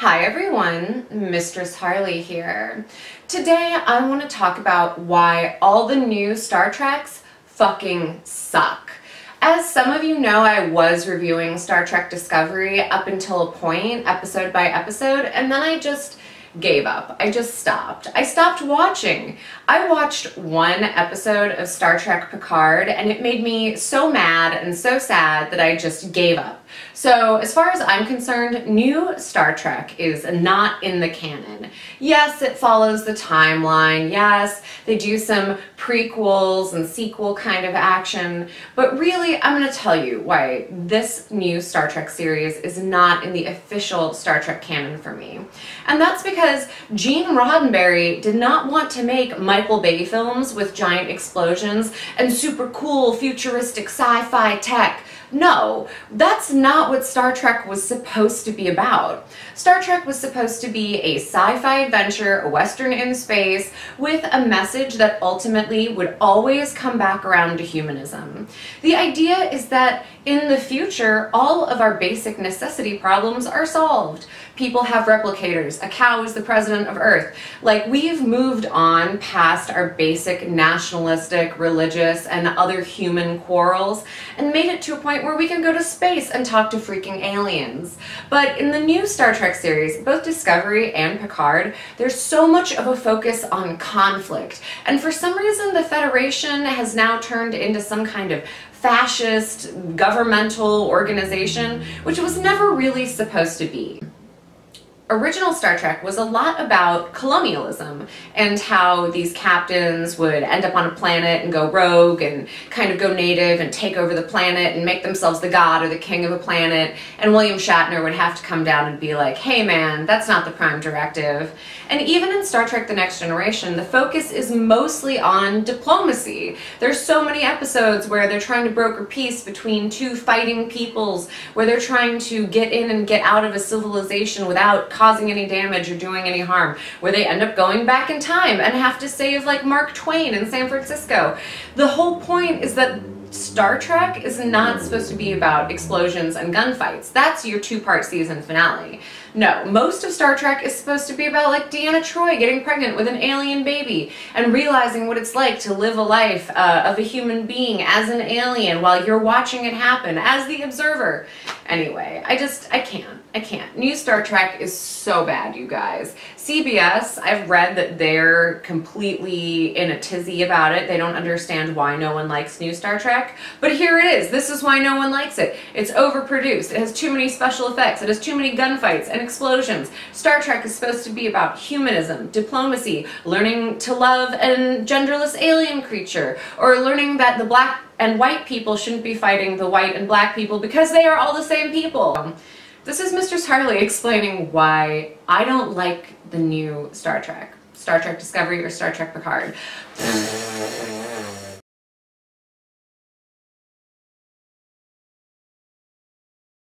Hi everyone, Mistress Harley here. Today I want to talk about why all the new Star Treks fucking suck. As some of you know, I was reviewing Star Trek Discovery up until a point, episode by episode, and then I just gave up. I just stopped. I stopped watching. I watched one episode of Star Trek Picard and it made me so mad and so sad that I just gave up. So as far as I'm concerned, new Star Trek is not in the canon. Yes, it follows the timeline. Yes, they do some prequels and sequel kind of action, but really I'm going to tell you why this new Star Trek series is not in the official Star Trek canon for me. And that's because Gene Roddenberry did not want to make Michael Bay films with giant explosions and super cool futuristic sci-fi tech. No, that's not what Star Trek was supposed to be about. Star Trek was supposed to be a sci-fi adventure, a western in space, with a message that ultimately would always come back around to humanism. The idea is that in the future, all of our basic necessity problems are solved. People have replicators, a cow is the president of Earth. Like, we've moved on past our basic nationalistic, religious, and other human quarrels and made it to a point where we can go to space and talk to freaking aliens. But in the new Star Trek series, both Discovery and Picard, there's so much of a focus on conflict. And for some reason, the Federation has now turned into some kind of fascist governmental organization, which was never really supposed to be. Original Star Trek was a lot about colonialism and how these captains would end up on a planet and go rogue and kind of go native and take over the planet and make themselves the god or the king of a planet, and William Shatner would have to come down and be like, hey man, that's not the prime directive. And even in Star Trek The Next Generation, the focus is mostly on diplomacy. There's so many episodes where they're trying to broker peace between two fighting peoples, where they're trying to get in and get out of a civilization without causing any damage or doing any harm, where they end up going back in time and have to save like Mark Twain in San Francisco. The whole point is that Star Trek is not supposed to be about explosions and gunfights. That's your two-part season finale. No, most of Star Trek is supposed to be about like Deanna Troi getting pregnant with an alien baby and realizing what it's like to live a life of a human being as an alien while you're watching it happen as the observer. Anyway, I can't. New Star Trek is so bad, you guys. CBS, I've read that they're completely in a tizzy about it. They don't understand why no one likes new Star Trek. But here it is. This is why no one likes it. It's overproduced. It has too many special effects. It has too many gunfights and explosions. Star Trek is supposed to be about humanism, diplomacy, learning to love a genderless alien creature, or learning that the black and white people shouldn't be fighting the white and black people because they are all the same people. This is Mistress Harley explaining why I don't like the new Star Trek Discovery or Star Trek Picard.